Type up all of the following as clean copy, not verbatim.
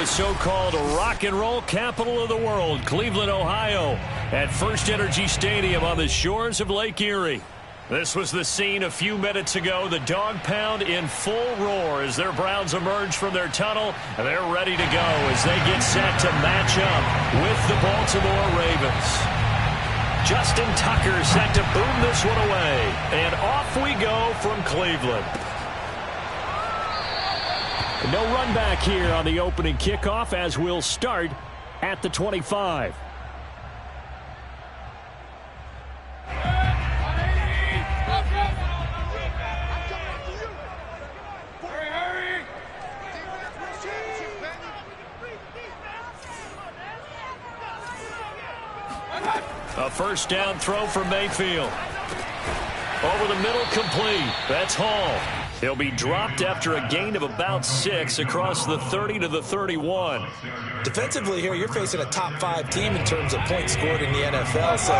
so-called rock and roll capital of the world, Cleveland, Ohio, at First Energy Stadium on the shores of Lake Erie. This was the scene a few minutes ago. The dog pound in full roar as their Browns emerge from their tunnel. And they're ready to go as they get set to match up with the Baltimore Ravens. Justin Tucker set to boom this one away. And off we go from Cleveland. No run back here on the opening kickoff as we'll start at the 25. A first down throw for Mayfield. Over the middle, complete. That's Hall. He'll be dropped after a gain of about 6 across the 30 to the 31. Defensively here, you're facing a top-5 team in terms of points scored in the NFL. So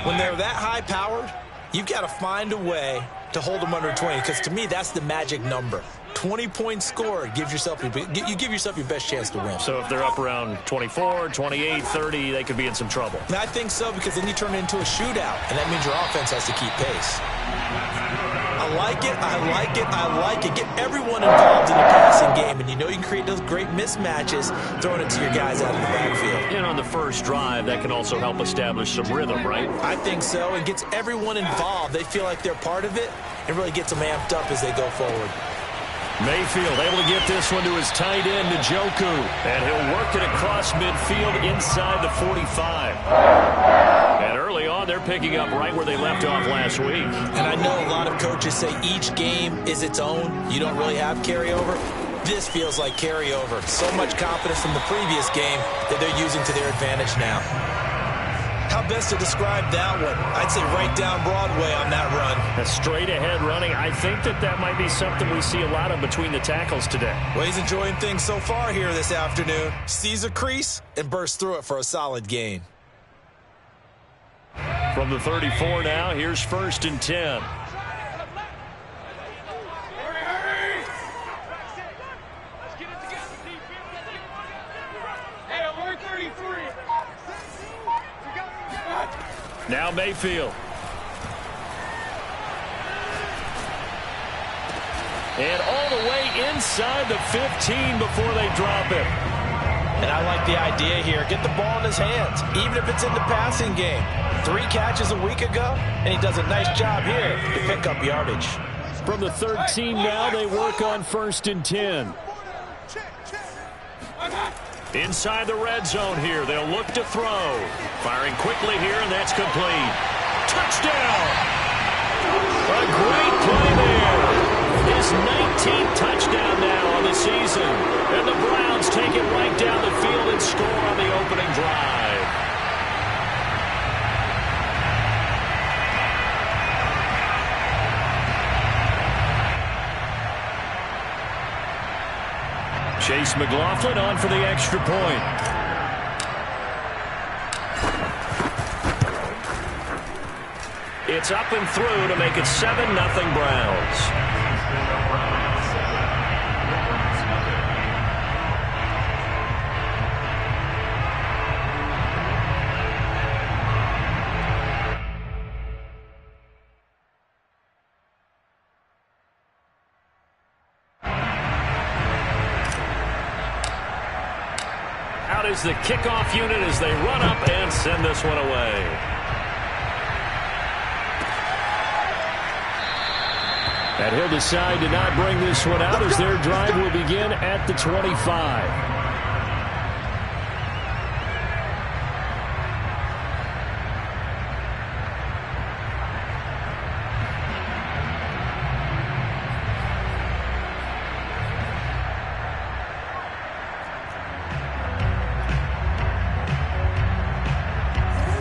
when they're that high-powered, you've got to find a way to hold them under 20. Because to me, that's the magic number. 20 points scored, you give yourself your best chance to win. So if they're up around 24, 28, 30, they could be in some trouble. And I think so, because then you turn it into a shootout, and that means your offense has to keep pace. I like it, I like it, I like it. Get everyone involved in the passing game, and you know you can create those great mismatches throwing it to your guys out of the backfield. And on the first drive, that can also help establish some rhythm, right? I think so. It gets everyone involved. They feel like they're part of it. It really gets them amped up as they go forward. Mayfield able to get this one to his tight end, Njoku. And he'll work it across midfield inside the 45. And early on, they're picking up right where they left off last week. And I know a lot of coaches say each game is its own. You don't really have carryover. This feels like carryover. So much confidence from the previous game that they're using to their advantage now. How best to describe that one? I'd say right down Broadway on that run. A straight-ahead running. I think that might be something we see a lot of between the tackles today. Well, he's enjoying things so far here this afternoon. Sees a crease and bursts through it for a solid gain. From the 34 now, here's 1st and 10. Now Mayfield. And all the way inside the 15 before they drop it. And I like the idea here. Get the ball in his hands, even if it's in the passing game. 3 catches a week ago, and he does a nice job here to pick up yardage. From the 13 now, they work on 1st and 10. Inside the red zone here, they'll look to throw. Firing quickly here, and that's complete. Touchdown! A great play there. His 19th touchdown now on the season. And the Browns take it right down the field and score on the opening drive. Chase McLaughlin on for the extra point. It's up and through to make it 7-0 Browns. Is the kickoff unit as they run up and send this one away. And he'll decide to not bring this one out as their drive will begin at the 25.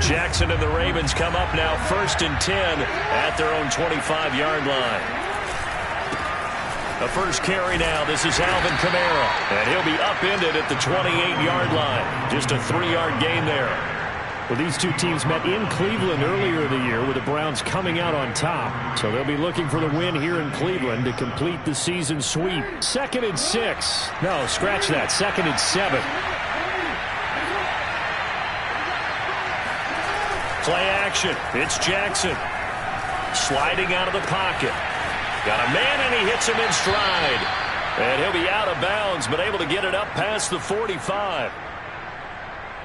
Jackson and the Ravens come up now 1st and 10 at their own 25-yard line. The first carry now. This is Alvin Kamara. And he'll be upended at the 28-yard line. Just a 3-yard gain there. Well, these two teams met in Cleveland earlier in the year with the Browns Browns coming out on top. So they'll be looking for the win here in Cleveland to complete the season sweep. 2nd and 6. No, scratch that. 2nd and 7. Play action. It's Jackson. Sliding out of the pocket. Got a man, and he hits him in stride. And he'll be out of bounds, but able to get it up past the 45.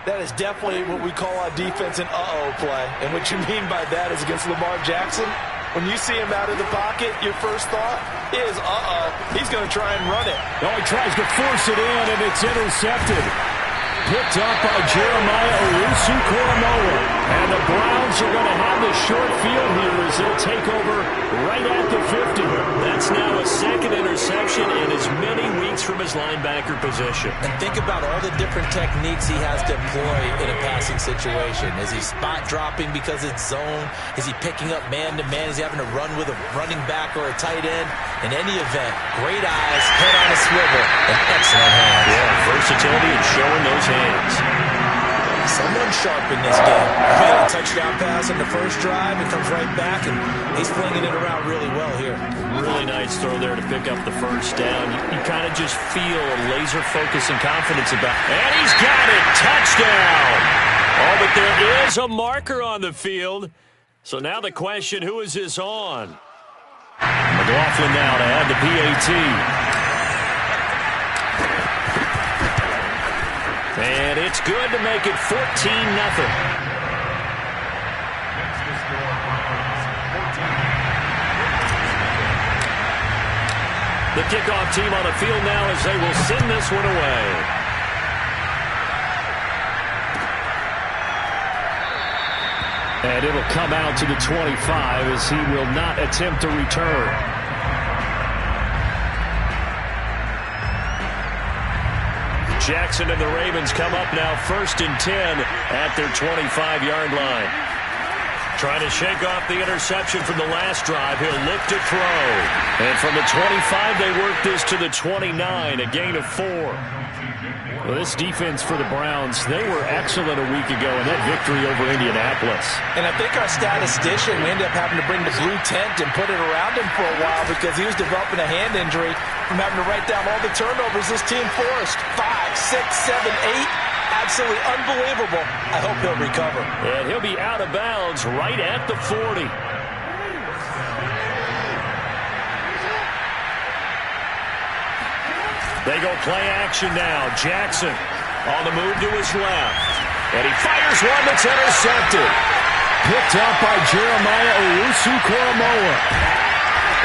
That is definitely what we call our defense an uh-oh play. And what you mean by that is against Lamar Jackson, when you see him out of the pocket, your first thought is, uh-oh, he's going to try and run it. Oh, he tries to force it in, and it's intercepted. Picked up by Jeremiah Owusu-Koramoah. And the Browns are going to have the short field here as they'll take over right at the 50. That's now a 2nd interception in as many weeks from his linebacker position. And think about all the different techniques he has to employ in a passing situation. Is he spot dropping because it's zone? Is he picking up man-to-man? Is he having to run with a running back or a tight end? In any event, great eyes, head on a swivel, and excellent hands. Yeah, versatility and showing those hands. Someone sharp in this game. He had a touchdown pass on the first drive and comes right back, and he's flinging it around really well here. Really nice throw there to pick up the first down. You kind of just feel a laser focus and confidence about it. And he's got it. Touchdown. Oh, but there is a marker on the field. So now the question, who is this on? McLaughlin now to add the PAT. And it's good to make it 14-0. The kickoff team on the field now as they will send this one away. And it'll come out to the 25 as he will not attempt to return. Jackson and the Ravens come up now 1st and 10 at their 25-yard line. Trying to shake off the interception from the last drive. He'll look to throw. And from the 25, they work this to the 29, a gain of 4. Well, this defense for the Browns, they were excellent a week ago in that victory over Indianapolis. And I think our statistician, we ended up having to bring the blue tent and put it around him for a while because he was developing a hand injury from having to write down all the turnovers this team forced. 5, 6, 7, 8. Absolutely unbelievable. I hope he'll recover. And he'll be out of bounds right at the 40. They go play action now. Jackson on the move to his left. And he fires one that's intercepted. Picked up by Jeremiah Owusu-Koramoah.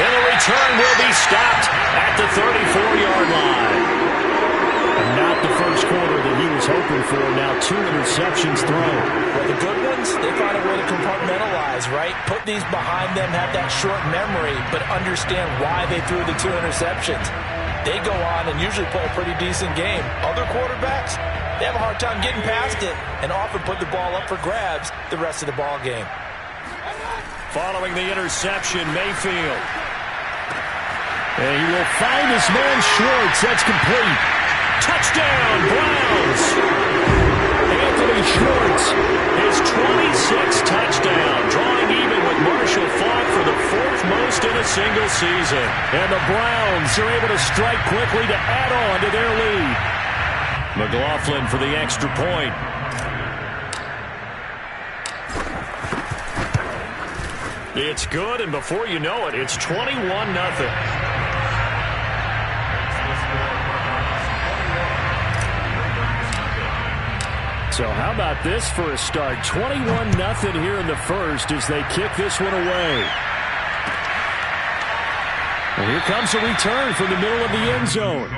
And the return will be stopped at the 34-yard line. And not the first quarter that he was hoping for. Now 2 interceptions thrown. Well, the good ones, they find a way to compartmentalize, right? Put these behind them, have that short memory, but understand why they threw the 2 interceptions. They go on and usually play a pretty decent game. Other quarterbacks, they have a hard time getting past it and often put the ball up for grabs the rest of the ball game. Following the interception, Mayfield. And he will find his man Schwartz. That's complete. Touchdown, Browns. Anthony Schwartz, his 26th touchdown, drawing even with Marshall Faulk for the 4th most in a single season. And the Browns are able to strike quickly to add on to their lead. McLaughlin for the extra point. It's good, and before you know it, it's 21-0. So how about this for a start? 21-0 here in the first as they kick this one away. And here comes a return from the middle of the end zone.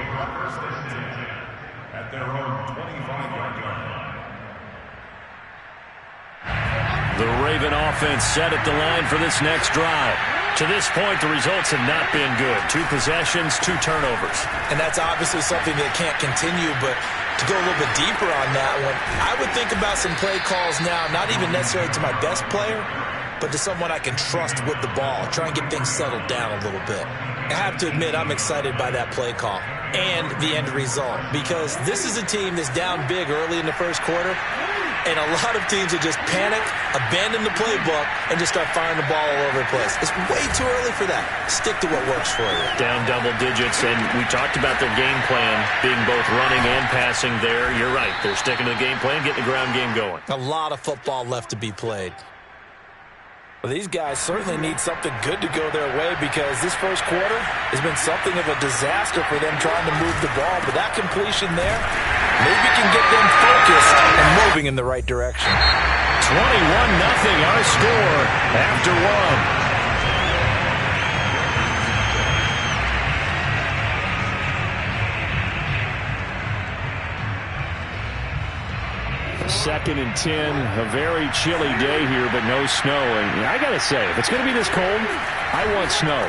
At their own 25-yard line. The Raven offense set at the line for this next drive. To this point, the results have not been good. 2 possessions, 2 turnovers. And that's obviously something that can't continue, but to go a little bit deeper on that one, I would think about some play calls now, not even necessarily to my best player, but to someone I can trust with the ball. Try and get things settled down a little bit. I have to admit, I'm excited by that play call and the end result because this is a team that's down big early in the first quarter, And a lot of teams will just panic, abandon the playbook, and just start firing the ball all over the place. It's way too early for that. Stick to what works for you. Down double digits, and we talked about their game plan being both running and passing there. You're right. They're sticking to the game plan, getting the ground game going. A lot of football left to be played. Well, these guys certainly need something good to go their way because this first quarter has been something of a disaster for them trying to move the ball. But that completion there maybe can get them focused and moving in the right direction. 21-0 our score after one. Second and 10, a very chilly day here, but no snow. And I got to say, if it's going to be this cold, I want snow.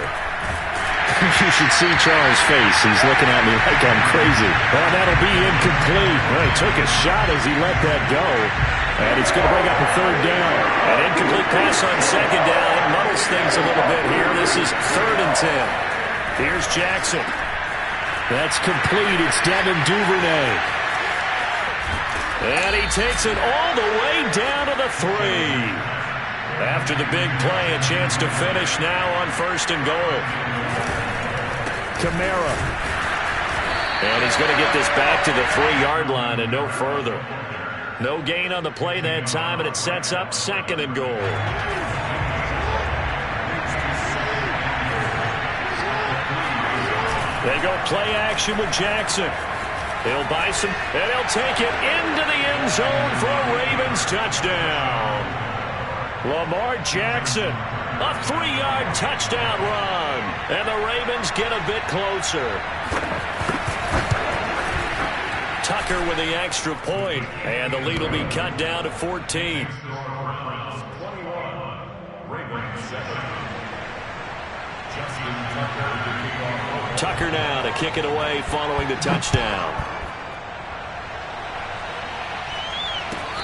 You should see Charles' face. He's looking at me like I'm crazy. Oh, that'll be incomplete. Well, he took a shot as he let that go. And it's going to bring up a third down. An incomplete pass on second down. It muddles things a little bit here. This is 3rd and 10. Here's Jackson. That's complete. It's Devin Duvernay. And he takes it all the way down to the 3. After the big play, a chance to finish now on 1st and goal. Kamara. And he's going to get this back to the 3-yard line and no further. No gain on the play that time, and it sets up 2nd and goal. They go play action with Jackson. He'll buy some, and he'll take it into the end zone for a Ravens touchdown. Lamar Jackson, a 3-yard touchdown run, and the Ravens get a bit closer. Tucker with the extra point, and the lead will be cut down to 14. Tucker now to kick it away following the touchdown.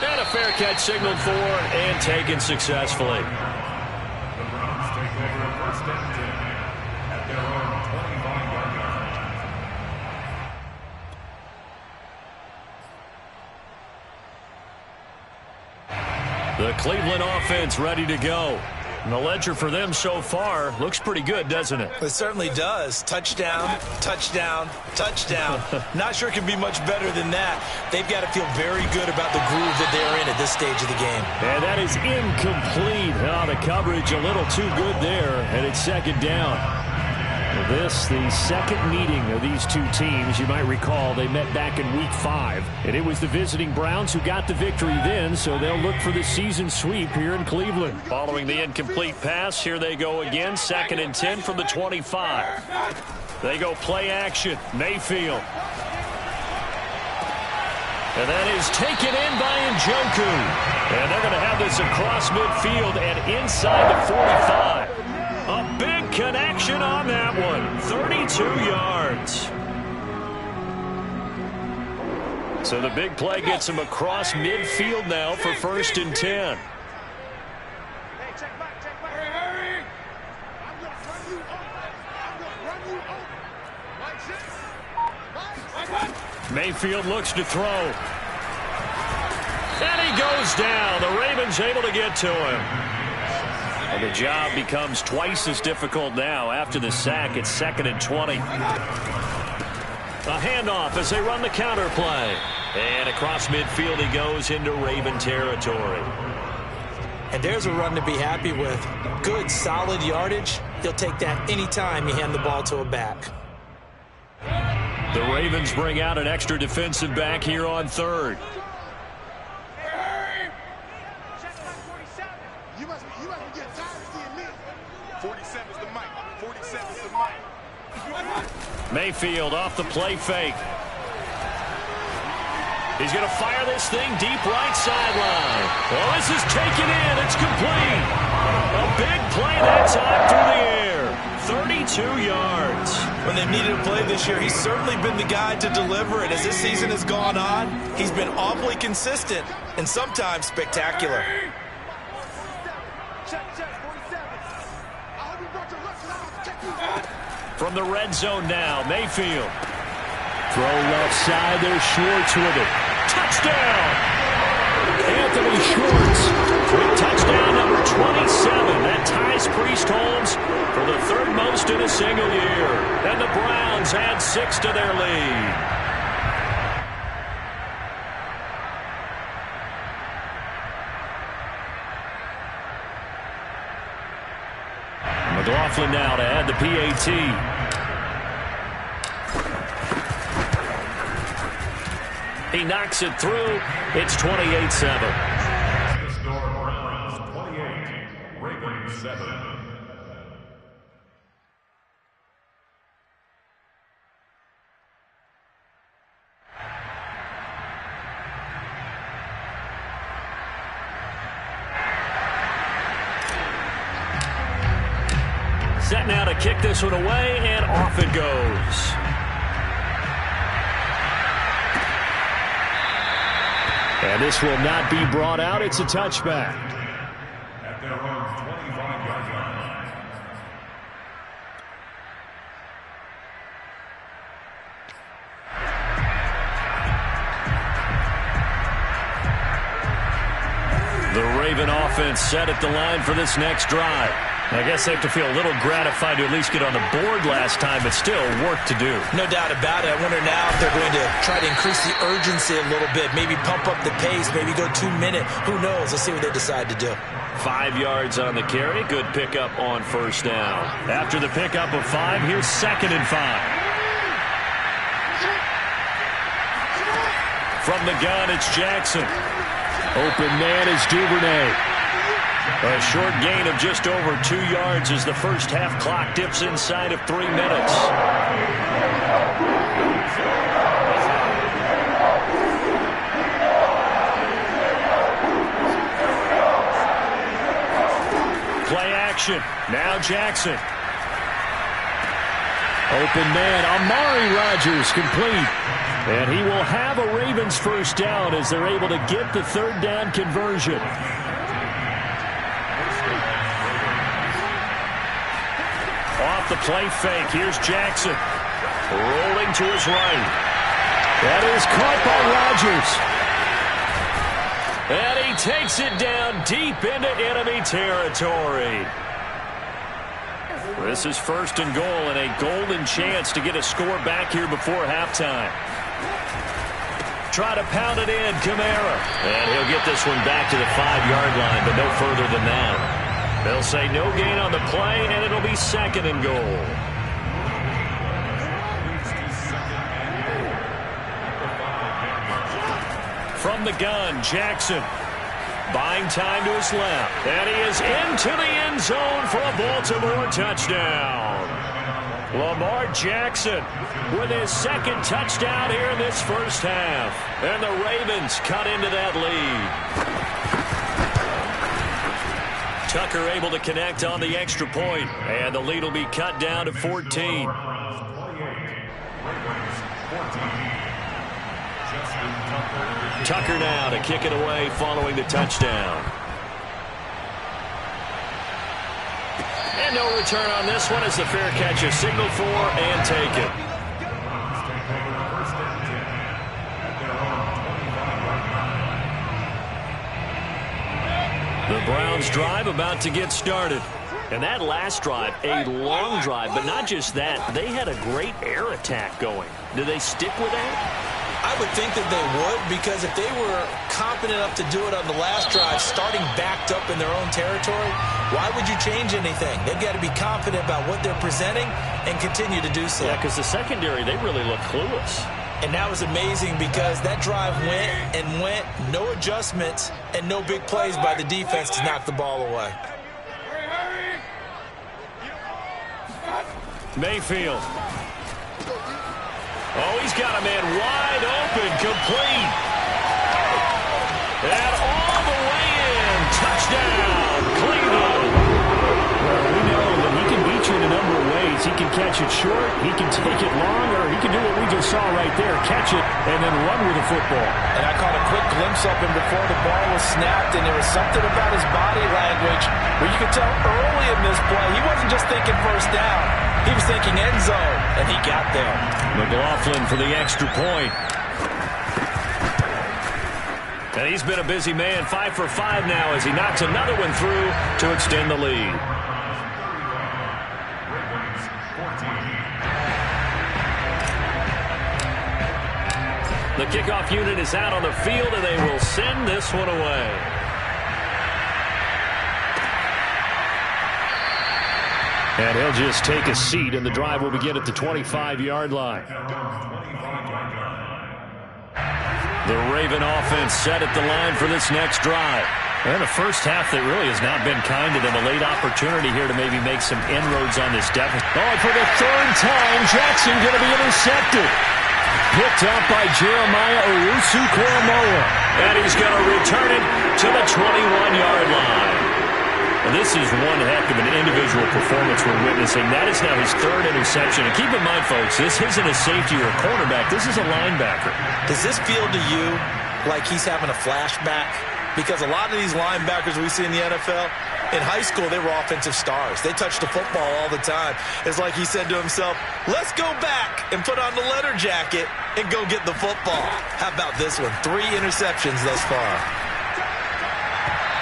And a fair catch signaled for and taken successfully. The Browns take over 1st and 10 at their own 25-yard line. The Cleveland offense ready to go. And the ledger for them so far looks pretty good, doesn't it? It certainly does. Touchdown, touchdown, touchdown. Not sure it can be much better than that. They've got to feel very good about the groove that they're in at this stage of the game. And that is incomplete. Oh, the coverage a little too good there, and it's 2nd down. This, the second meeting of these two teams. You might recall they met back in Week 5, and it was the visiting Browns who got the victory then, so they'll look for the season sweep here in Cleveland. Following the incomplete pass, here they go again, 2nd and 10 from the 25. They go play action, Mayfield. And that is taken in by Njoku. And they're going to have this across midfield and inside the 45. A big connection on that one. 32 yards. So the big play gets him across midfield now for 1st and 10. Mayfield looks to throw. And he goes down. The Ravens able to get to him. And the job becomes twice as difficult now after the sack. It's 2nd and 20. A handoff as they run the counter play. And across midfield he goes into Raven territory. And there's a run to be happy with. Good, solid yardage. He'll take that anytime you hand the ball to a back. The Ravens bring out an extra defensive back here on 3rd. Mayfield off the play fake. He's going to fire this thing deep right sideline. Well, this is taken in. It's complete. A big play that time through the air. 32 yards. When they've needed a play this year, he's certainly been the guy to deliver it. As this season has gone on, he's been awfully consistent and sometimes spectacular. From the red zone now, Mayfield. Throw left side, there's Schwartz with it. Touchdown! Anthony Schwartz with touchdown number 27. That ties Priest Holmes for the third most in a single year. And the Browns add 6 to their lead. McLaughlin now to add the PAT. He knocks it through. It's 28-7. Browns 28, Ravens 7. Set now to kick this one away, and off it goes. And this will not be brought out. It's a touchback. At their own 25-yard line. The Raven offense set at the line for this next drive. I guess they have to feel a little gratified to at least get on the board last time, but still work to do. No doubt about it. I wonder now if they're going to try to increase the urgency a little bit, maybe pump up the pace, maybe go 2-minute. Who knows? Let's see what they decide to do. 5 yards on the carry. Good pickup on first down. After the pickup of 5, here's 2nd and 5. From the gun, it's Jackson. Open man is Duvernay. A short gain of just over 2 yards as the first half clock dips inside of 3 minutes. Play action. Now Jackson. Open man, Amari Rodgers complete. And he will have a Ravens first down as they're able to get the third down conversion. Off the play fake, here's Jackson. Rolling to his right. That is caught by Rodgers. And he takes it down deep into enemy territory. This is 1st and goal and a golden chance to get a score back here before halftime. Try to pound it in, Kamara. And he'll get this one back to the 5-yard line, but no further than that. They'll say no gain on the play, and it'll be 2nd and goal. From the gun, Jackson. Buying time to his left. And he is into the end zone for a Baltimore touchdown. Lamar Jackson with his 2nd touchdown here in this first half. And the Ravens cut into that lead. Tucker able to connect on the extra point, and the lead will be cut down to 14. Tucker now to kick it away following the touchdown. And no return on this one as the fair catch is signaled for and taken. The Browns drive about to get started. And that last drive, a long drive, but not just that. They had a great air attack going. Do they stick with that? I would think that they would, because if they were confident enough to do it on the last drive, starting backed up in their own territory, why would you change anything? They've got to be confident about what they're presenting and continue to do so. Yeah, because the secondary, they really look clueless. And that was amazing because that drive went and went, no adjustments, and no big plays by the defense to knock the ball away. Mayfield. Oh, he's got a man wide open, complete. And all the way in. Touchdown, Cleveland. Well, we know that he can beat you in a number of ways. He can catch it short, he can take it long, or he can do what we just saw right there, catch it and then run with the football. And I caught a quick glimpse of him before the ball was snapped, and there was something about his body language where you could tell early in this play he wasn't just thinking first down. He was thinking end zone, and he got there. McLaughlin for the extra point. And he's been a busy man, 5 for 5 now as he knocks another one through to extend the lead. The kickoff unit is out on the field, and they will send this one away. And he'll just take a seat, and the drive will begin at the 25-yard line. The Raven offense set at the line for this next drive. And a first half that really has not been kind to them. A late opportunity here to maybe make some inroads on this deficit. Oh, for the third time, Jackson going to be intercepted. Picked up by Jeremiah Owusu-Koramoah. And he's going to return it to the 21-yard line. Well, this is one heck of an individual performance we're witnessing. That is now his third interception. And keep in mind, folks, this isn't a safety or a cornerback. This is a linebacker. Does this feel to you like he's having a flashback? Because a lot of these linebackers we see in the NFL, in high school, they were offensive stars. They touched the football all the time. It's like he said to himself, let's go back and put on the leather jacket and go get the football. How about this one? 3 interceptions thus far.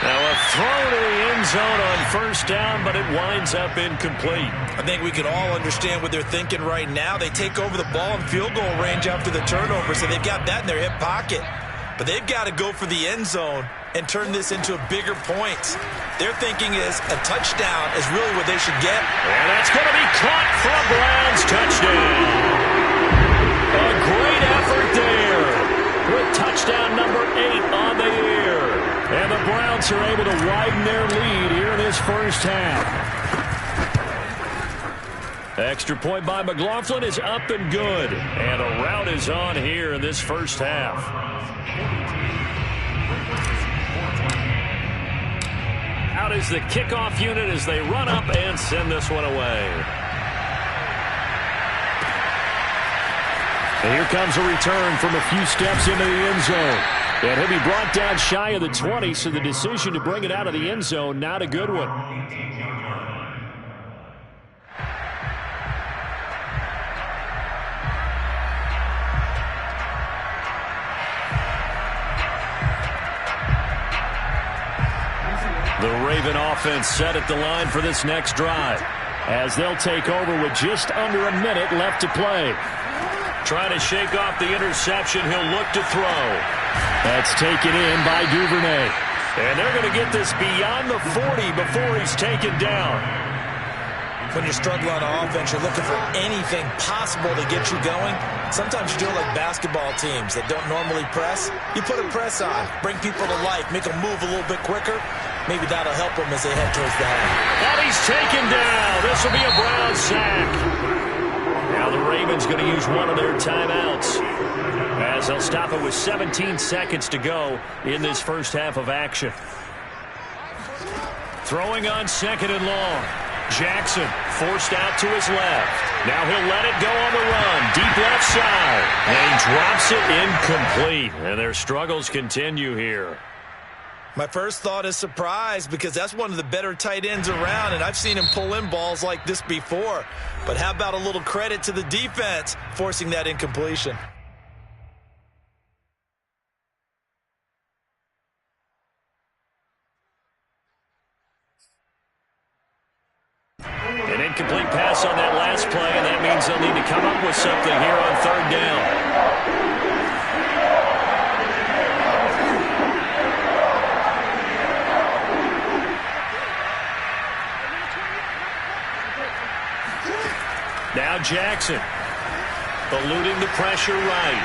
Now a throw to the end zone on first down, but it winds up incomplete. I think we can all understand what they're thinking right now. They take over the ball in field goal range after the turnover, so they've got that in their hip pocket. But they've got to go for the end zone and turn this into a bigger point. Their thinking is a touchdown is really what they should get. And that's going to be caught for a Browns touchdown. A great effort there with touchdown number 8 on the year. And the Browns are able to widen their lead here in this first half. Extra point by McLaughlin is up and good. And a rout is on here in this first half. Out is the kickoff unit as they run up and send this one away. And here comes a return from a few steps into the end zone. And he'll be brought down shy of the 20, so the decision to bring it out of the end zone, not a good one. The Raven offense set at the line for this next drive, as they'll take over with just under a minute left to play. Trying to shake off the interception, he'll look to throw. That's taken in by Duvernay. And they're going to get this beyond the 40 before he's taken down. When you're struggling on offense, you're looking for anything possible to get you going. Sometimes you do it like basketball teams that don't normally press. You put a press on, bring people to life, make them move a little bit quicker. Maybe that'll help them as they head towards the half. And he's taken down. This will be a Brown sack. Now the Ravens going to use one of their timeouts, as they'll stop it with 17 seconds to go in this first half of action. Throwing on second and long. Jackson forced out to his left. Now he'll let it go on the run. Deep left side. And he drops it incomplete. And their struggles continue here. My first thought is surprise, because that's one of the better tight ends around, and I've seen him pull in balls like this before. But how about a little credit to the defense forcing that incompletion? An incomplete pass on that last play, and that means they'll need to come up with something here on third down. Now Jackson, eluding the pressure right.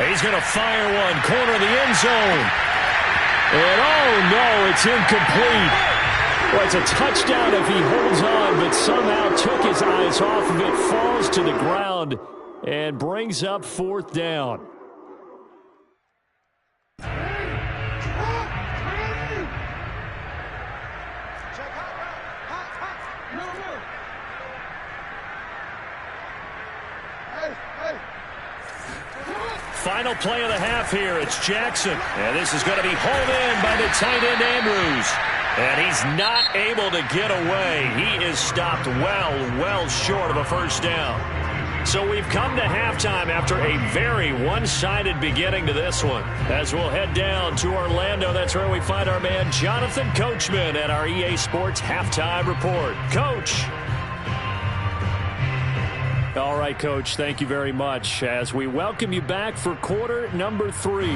He's going to fire one, corner of the end zone. And oh no, it's incomplete. Well, it's a touchdown if he holds on, but somehow took his eyes off of it, falls to the ground, and brings up fourth down. Final play of the half here. It's Jackson. And this is going to be hauled in by the tight end Andrews. And he's not able to get away. He is stopped well short of a first down. So we've come to halftime after a very one-sided beginning to this one. As we'll head down to Orlando, that's where we find our man Jonathan Coachman at our EA Sports Halftime Report. Coach. All right, Coach, thank you very much as we welcome you back for quarter number 3.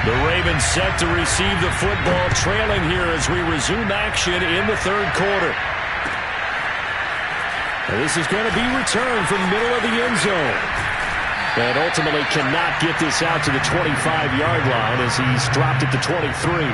The Ravens set to receive the football, trailing here as we resume action in the third quarter. And this is going to be returned from the middle of the end zone. And ultimately cannot get this out to the 25-yard line as he's dropped at the 23.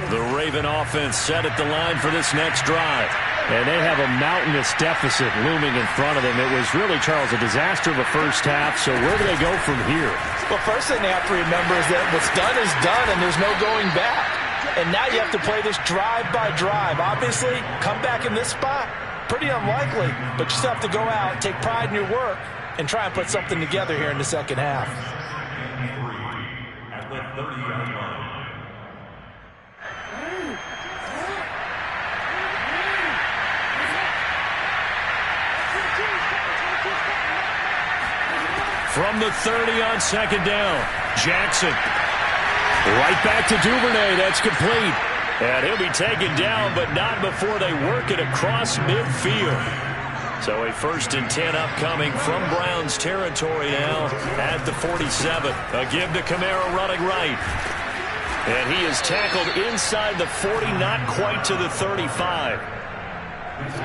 The Raven offense set at the line for this next drive. And they have a mountainous deficit looming in front of them. It was really, Charles, a disaster of a first half. So where do they go from here? Well, first thing they have to remember is that what's done is done, and there's no going back. And now you have to play this drive by drive. Obviously, come back in this spot, pretty unlikely. But you still have to go out, take pride in your work, and try and put something together here in the second half. At the 30-yard line. From the 30 on second down, Jackson. Right back to Duvernay. That's complete. And he'll be taken down, but not before they work it across midfield. So a 1st and 10 upcoming from Browns territory now at the 47. A give to Kamara running right. And he is tackled inside the 40, not quite to the 35.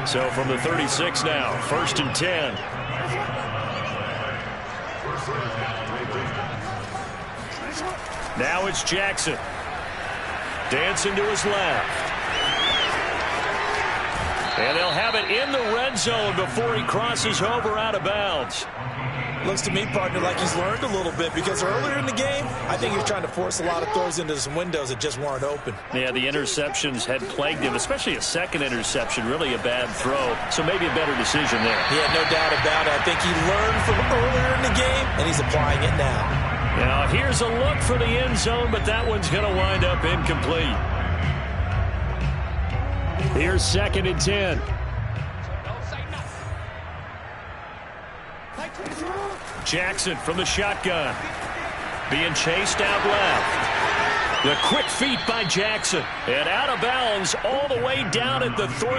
So from the 36 now, 1st and 10. Now it's Jackson. Dancing to his left. And they'll have it in the red zone before he crosses over out of bounds. Looks to me, partner, like he's learned a little bit because earlier in the game, I think he was trying to force a lot of throws into some windows that just weren't open. Yeah, the interceptions had plagued him, especially a second interception, really a bad throw. So maybe a better decision there. Yeah, no doubt about it. I think he learned from earlier in the game, and he's applying it now. Now, here's a look for the end zone, but that one's going to wind up incomplete. Here's 2nd and 10. Jackson from the shotgun. Being chased out left. The quick feet by Jackson. And out of bounds all the way down at the 3.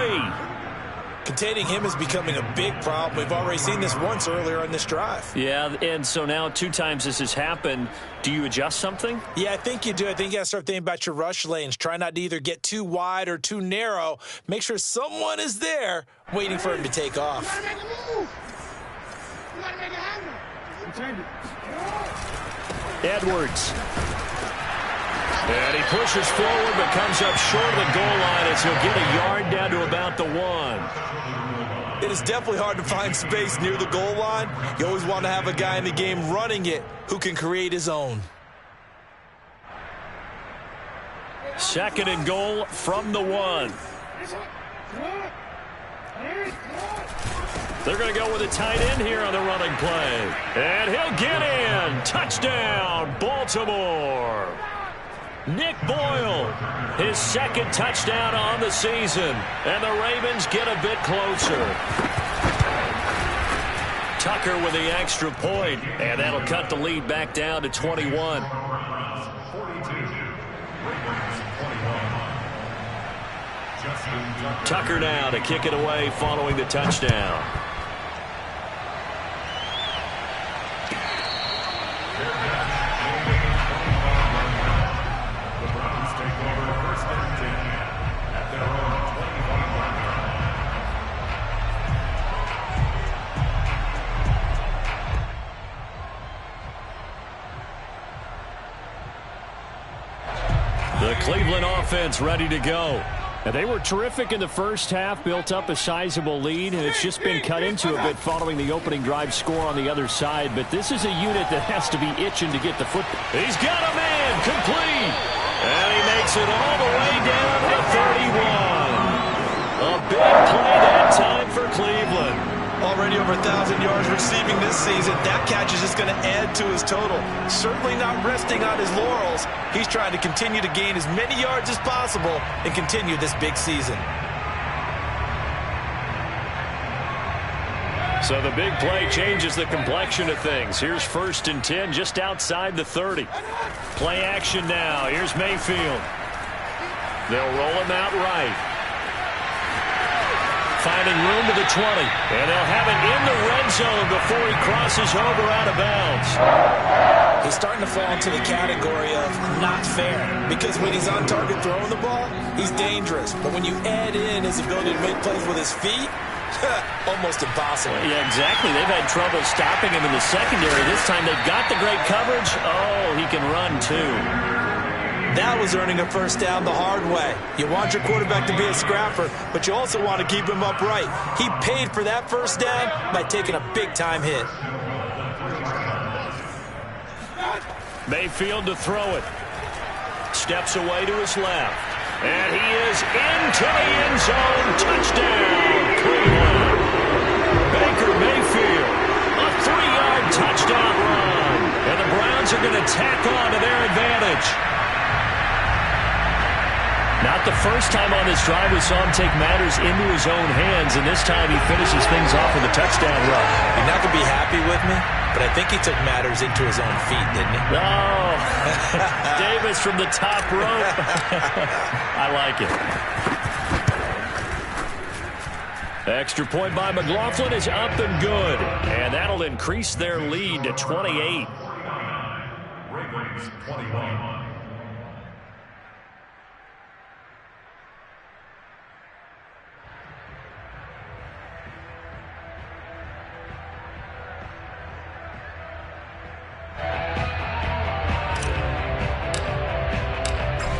Containing him is becoming a big problem. We've already seen this once earlier on this drive. Yeah, and so now 2 times this has happened. Do you adjust something? Yeah, I think you do. I think you got to start thinking about your rush lanes. Try not to either get too wide or too narrow. Make sure someone is there waiting for him to take off. Edwards. And he pushes forward but comes up short of the goal line as he'll get a yard down to about the 1. It is definitely hard to find space near the goal line. You always want to have a guy in the game running it who can create his own. 2nd and goal from the 1. They're going to go with a tight end here on the running play. And he'll get in. Touchdown, Baltimore. Nick Boyle, his 2nd touchdown on the season. And the Ravens get a bit closer. Tucker with the extra point, and that'll cut the lead back down to 21. Tucker now to kick it away following the touchdown. The Cleveland offense ready to go. And they were terrific in the first half, built up a sizable lead, and it's just been cut into a bit following the opening drive score on the other side. But this is a unit that has to be itching to get the football. He's got a man, complete. And he makes it all the way down to 31. A already over 1,000 yards receiving this season. That catch is just going to add to his total. Certainly not resting on his laurels. He's trying to continue to gain as many yards as possible and continue this big season. So the big play changes the complexion of things. Here's 1st and 10 just outside the 30. Play action now. Here's Mayfield. They'll roll him out right. Finding room to the 20. And they'll have it in the red zone before he crosses over out of bounds. He's starting to fall into the category of not fair. Because when he's on target throwing the ball, he's dangerous. But when you add in his ability to make plays with his feet, almost impossible. Yeah, exactly. They've had trouble stopping him in the secondary. This time they've got the great coverage. Oh, he can run too. That was earning a first down the hard way. You want your quarterback to be a scrapper, but you also want to keep him upright. He paid for that first down by taking a big-time hit. Mayfield to throw it. Steps away to his left. And he is into the end zone. Touchdown, Cleveland. Baker Mayfield, a 3-yard touchdown run. And the Browns are going to tack on to their advantage. Not the first time on this drive we saw him take matters into his own hands, and this time he finishes things off with a touchdown run. You're not going to be happy with me, but I think he took matters into his own feet, didn't he? Oh, Davis from the top rope. I like it. Extra point by McLaughlin is up and good, and that'll increase their lead to 28. Ravens 21.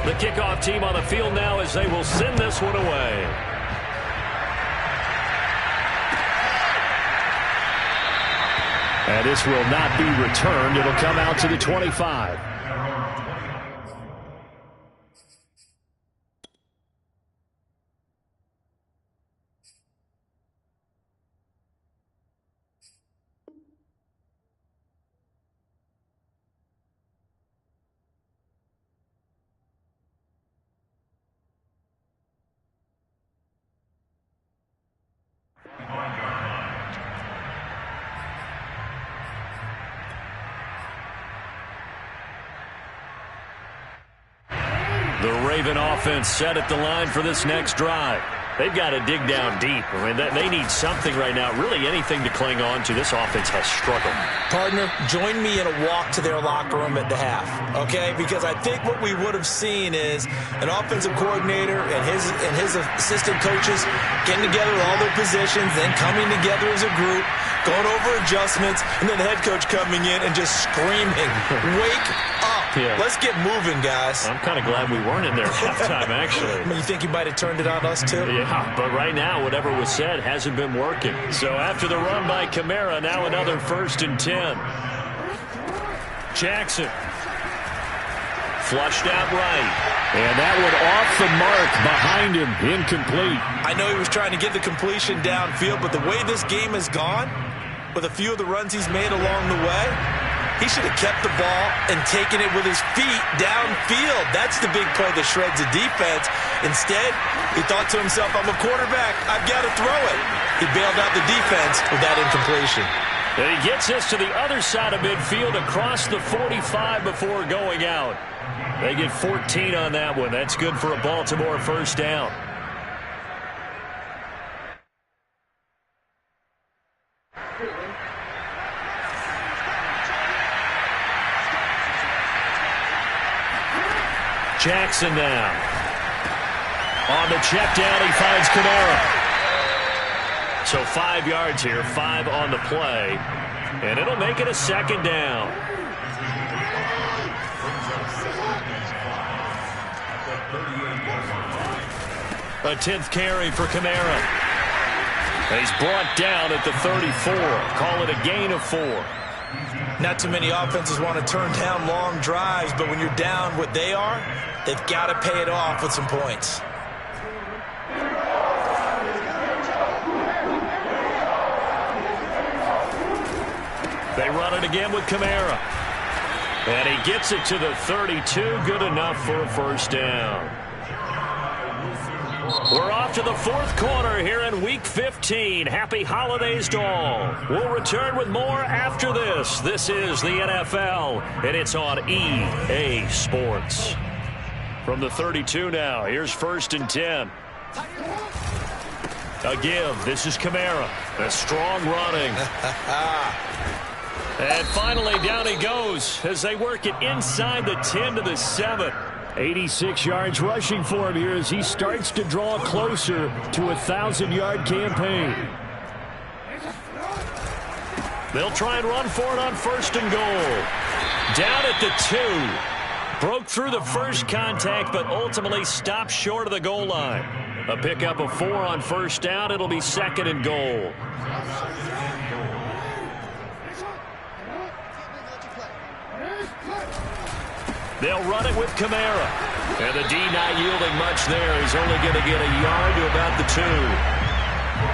The kickoff team on the field now as they will send this one away. And this will not be returned. It'll come out to the 25. The Raven offense set at the line for this next drive. They've got to dig down deep. I mean, they need something right now, really anything to cling on to. This offense has struggled. Partner, join me in a walk to their locker room at the half, okay? Because I think what we would have seen is an offensive coordinator and his assistant coaches getting together with all their positions, then coming together as a group, going over adjustments, and then the head coach coming in and just screaming, "Wake up. Yeah. Let's get moving, guys." I'm kind of glad we weren't in there at halftime, actually. You think you might have turned it on us, too? Yeah, but right now, whatever was said hasn't been working. So after the run by Kamara, now another 1st and 10. Jackson. Flushed out right. And that one off the mark behind him. Incomplete. I know he was trying to get the completion downfield, but the way this game has gone, with a few of the runs he's made along the way, he should have kept the ball and taken it with his feet downfield. That's the big play that shreds the defense. Instead, he thought to himself, I'm a quarterback. I've got to throw it. He bailed out the defense with that incompletion. And he gets us to the other side of midfield across the 45 before going out. They get 14 on that one. That's good for a Baltimore first down. Jackson now. On the check down, he finds Kamara. So 5 yards here, 5 on the play. And it'll make it a 2nd down. A 10th carry for Kamara. He's brought down at the 34. Call it a gain of 4. Not too many offenses want to turn down long drives, but when you're down what they are, they've got to pay it off with some points. They run it again with Kamara. And he gets it to the 32. Good enough for a first down. We're off to the fourth quarter here in Week 15. Happy holidays to all. We'll return with more after this. This is the NFL, and it's on EA Sports. From the 32 now, here's 1st and 10. A give. This is Kamara. A strong running. And finally, down he goes as they work it inside the 10 to the 7. 86 yards rushing for him here as he starts to draw closer to a 1,000-yard campaign. They'll try and run for it on 1st and goal. Down at the 2. Broke through the first contact, but ultimately stopped short of the goal line. A pickup of 4 on 1st down. It'll be 2nd and goal. They'll run it with Kamara. And the D not yielding much there. He's only going to get a yard to about the 2.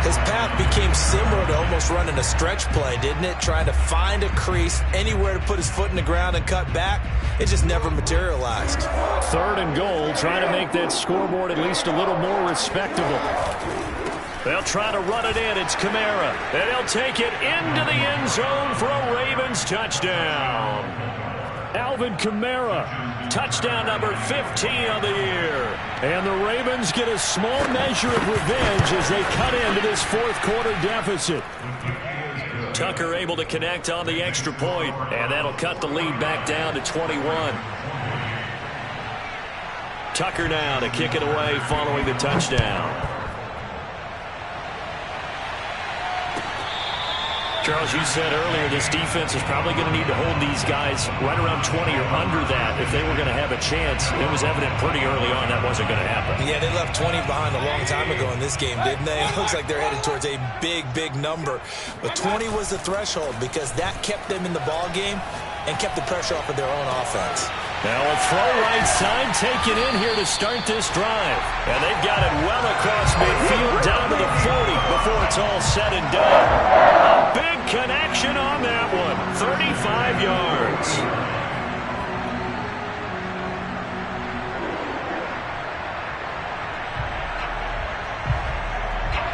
His path became similar to almost running a stretch play, didn't it? Trying to find a crease, anywhere to put his foot in the ground and cut back. It just never materialized. 3rd and goal, trying to make that scoreboard at least a little more respectable. They'll try to run it in. It's Kamara. And they'll take it into the end zone for a Ravens touchdown. Alvin Kamara, touchdown number 15 on the year. And the Ravens get a small measure of revenge as they cut into this fourth quarter deficit. Tucker able to connect on the extra point, and that'll cut the lead back down to 21. Tucker now to kick it away following the touchdown. Charles, you said earlier this defense is probably going to need to hold these guys right around 20 or under that if they were going to have a chance. It was evident pretty early on that wasn't going to happen. Yeah, they left 20 behind a long time ago in this game, didn't they? It looks like they're headed towards a big, big number. But 20 was the threshold because that kept them in the ball game and kept the pressure off of their own offense. Now a throw right side taken in here to start this drive. And they've got it well across midfield down to the 40 before it's all said and done. A big connection on that one. 35 yards.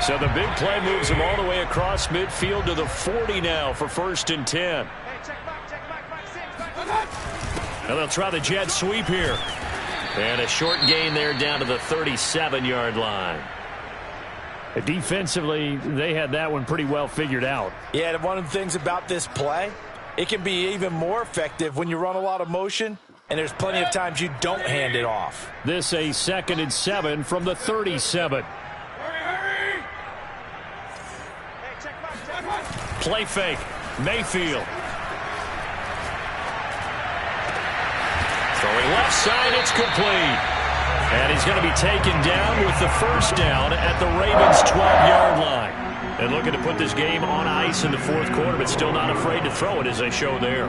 So the big play moves them all the way across midfield to the 40 now for 1st and 10. And they'll try the jet sweep here. And a short gain there down to the 37-yard line. Defensively, they had that one pretty well figured out. Yeah, and one of the things about this play, it can be even more effective when you run a lot of motion, and there's plenty of times you don't hand it off. This a 2nd and 7 from the 37. Play fake. Mayfield. Throwing left side, it's complete. And he's going to be taken down with the first down at the Ravens' 12-yard line. And looking to put this game on ice in the fourth quarter, but still not afraid to throw it as they show there.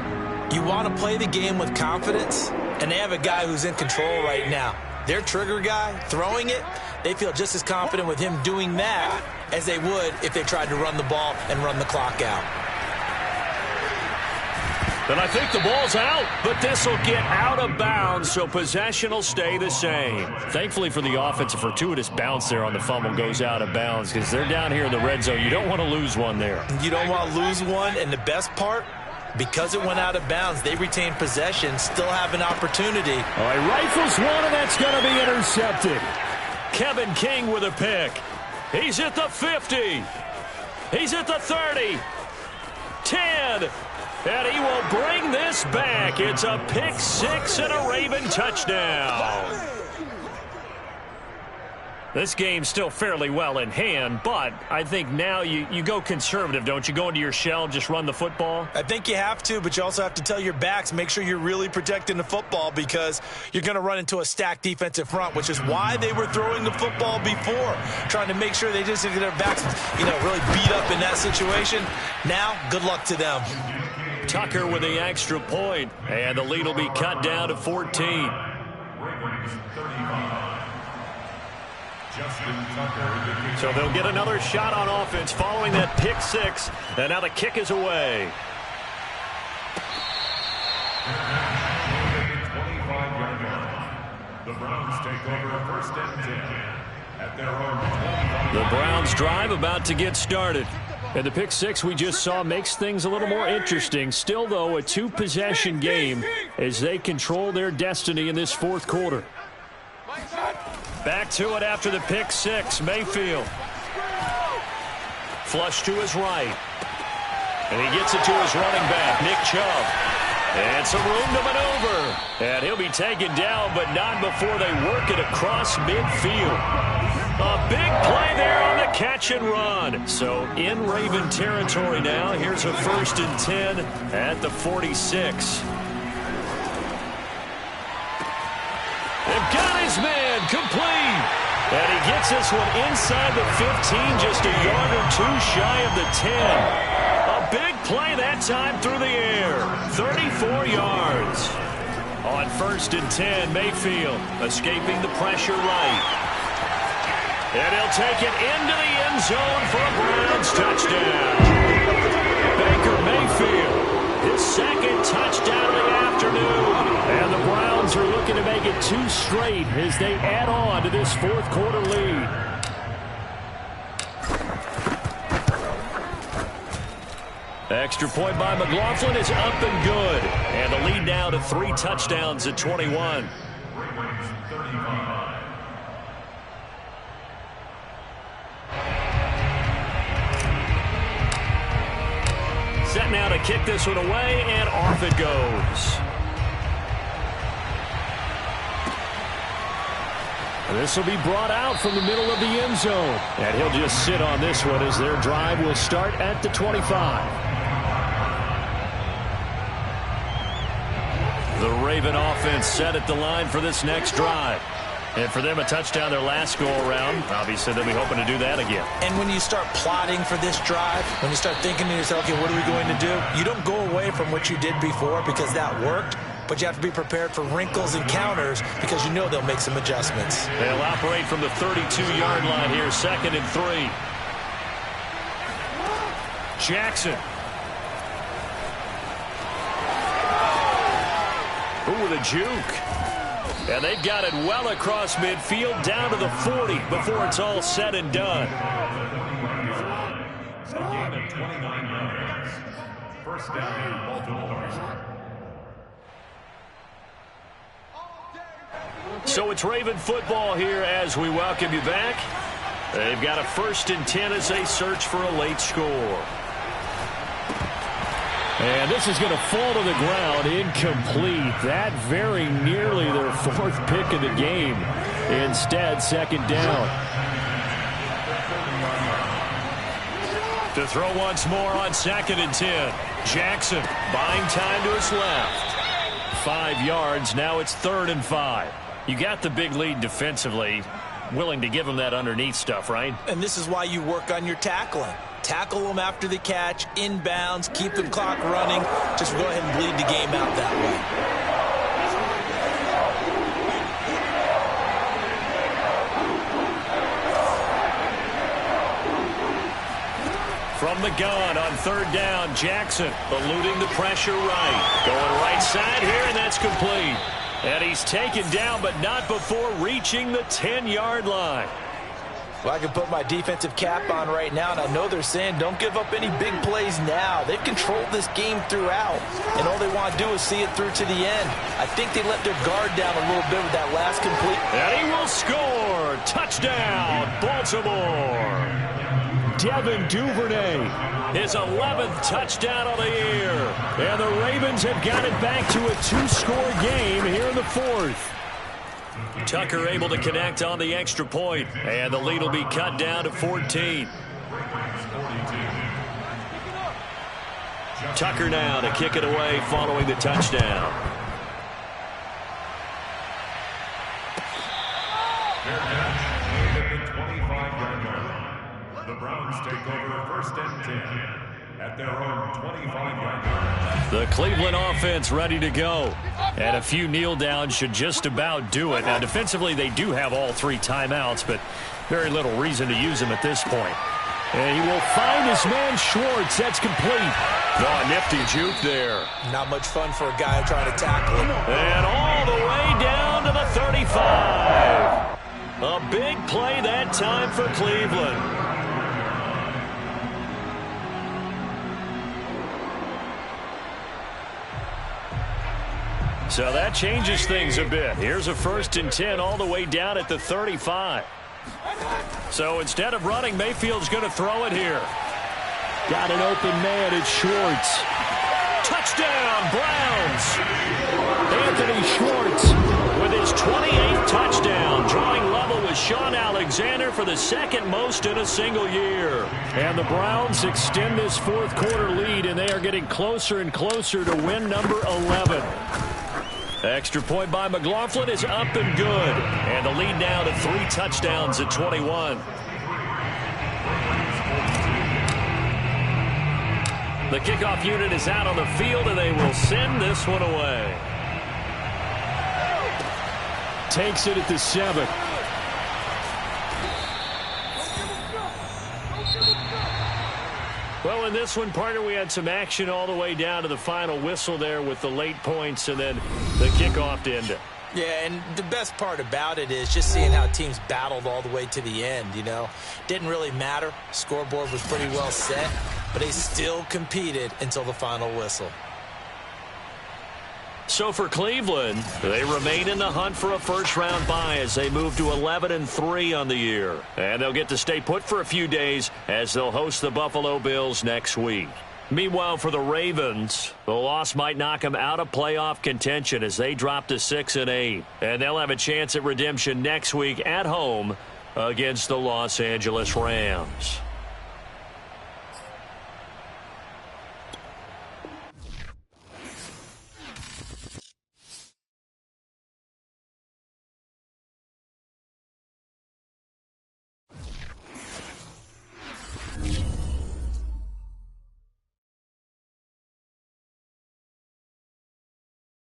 You want to play the game with confidence, and they have a guy who's in control right now. Their trigger guy, throwing it, they feel just as confident with him doing that as they would if they tried to run the ball and run the clock out. And I think the ball's out, but this will get out of bounds, so possession will stay the same. Thankfully for the offense, a fortuitous bounce there on the fumble goes out of bounds because they're down here in the red zone. You don't want to lose one there. You don't want to lose one, and the best part, because it went out of bounds, they retain possession, still have an opportunity. All right, rifles one, and that's going to be intercepted. Kevin King with a pick. He's at the 50. He's at the 30. 10. And he will bring this back. It's a pick six and a Raven touchdown. This game's still fairly well in hand, but I think now you go conservative, don't you? Go into your shell and just run the football? I think you have to, but you also have to tell your backs, make sure you're really protecting the football because you're going to run into a stacked defensive front, which is why they were throwing the football before, trying to make sure they just get their backs, really beat up in that situation. Now, good luck to them. Tucker with the extra point, and the lead will be cut down to 14. So they'll get another shot on offense following that pick six, and now the kick is away. 25-yard line. The Browns take over first and 10 at their own 25. The Browns drive about to get started. And the pick six we just saw makes things a little more interesting. Still, though, a two-possession game as they control their destiny in this fourth quarter. Back to it after the pick six. Mayfield. Flush to his right. And he gets it to his running back, Nick Chubb. And some room to maneuver. And he'll be taken down, but not before they work it across midfield. A big play there on the catch and run. So in Raven territory now. Here's a 1st and 10 at the 46. They've got his man complete. And he gets this one inside the 15, just a yard or two shy of the 10. A big play that time through the air. 34 yards. On 1st and 10, Mayfield escaping the pressure right. And he'll take it into the end zone for a Browns touchdown. Baker Mayfield, his second touchdown of the afternoon. And the Browns are looking to make it 2 straight as they add on to this fourth quarter lead. Extra point by McLaughlin is up and good. And the lead now to 3 touchdowns at 21. Set now to kick this one away, and off it goes. This will be brought out from the middle of the end zone. And he'll just sit on this one as their drive will start at the 25. The Raven offense set at the line for this next drive. And for them, a touchdown their last go-around. Obviously, they'll be hoping to do that again. And when you start plotting for this drive, when you start thinking to yourself, okay, what are we going to do? You don't go away from what you did before because that worked, but you have to be prepared for wrinkles and counters because you know they'll make some adjustments. They'll operate from the 32-yard line here, 2nd and 3. Jackson. Ooh, with a juke. And they've got it well across midfield, down to the 40 before it's all said and done. A gain of 29 yards. First down, Baltimore. So it's Raven football here as we welcome you back. They've got a 1st and 10 as they search for a late score. And this is going to fall to the ground, incomplete. That very nearly their 4th pick of the game. Instead, 2nd down. To throw once more on 2nd and 10. Jackson buying time to his left. 5 yards, now it's 3rd and 5. You got the big lead defensively. Willing to give them that underneath stuff, right? And this is why you work on your tackling. Tackle them after the catch, inbounds, keep the clock running. Just go ahead and bleed the game out that way. From the gun on 3rd down, Jackson eluding the pressure right. Going right side here, and that's complete. And he's taken down, but not before reaching the 10-yard line. Well, I can put my defensive cap on right now, and I know they're saying don't give up any big plays now. They've controlled this game throughout, and all they want to do is see it through to the end. I think they let their guard down a little bit with that last complete. And he will score. Touchdown, Baltimore. Devin Duvernay, his 11th touchdown of the year. And the Ravens have got it back to a 2-score game here in the 4th. Tucker able to connect on the extra point, and the lead will be cut down to 14. Tucker now to kick it away following the touchdown. The Browns take over 1st and 10 at their own 25-yard line. The Cleveland offense ready to go. And a few kneel downs should just about do it. Now, defensively, they do have all 3 timeouts, but very little reason to use them at this point. And he will find his man Schwartz. That's complete. Oh, nifty juke there. Not much fun for a guy trying to tackle him. And all the way down to the 35. A big play that time for Cleveland. So that changes things a bit. Here's a 1st and 10 all the way down at the 35. So instead of running, Mayfield's going to throw it here. Got an open man. It's Schwartz. Touchdown, Browns. Anthony Schwartz With his 28th touchdown, drawing level with Sean Alexander for the 2nd most in a single year. And the Browns extend this 4th quarter lead, and they are getting closer and closer to win number 11. Extra point by McLaughlin is up and good. And the lead now to 3 touchdowns at 21. The kickoff unit is out on the field, and they will send this one away. Takes it at the 7. Well, in this one, partner, we had some action all the way down to the final whistle there with the late points and then the kickoff to end it. Yeah, and the best part about it is just seeing how teams battled all the way to the end, you know. Didn't really matter. Scoreboard was pretty well set, but they still competed until the final whistle. So for Cleveland, they remain in the hunt for a first-round bye as they move to 11-3 on the year. And they'll get to stay put for a few days as they'll host the Buffalo Bills next week. Meanwhile, for the Ravens, the loss might knock them out of playoff contention as they drop to 6-8. And they'll have a chance at redemption next week at home against the Los Angeles Rams.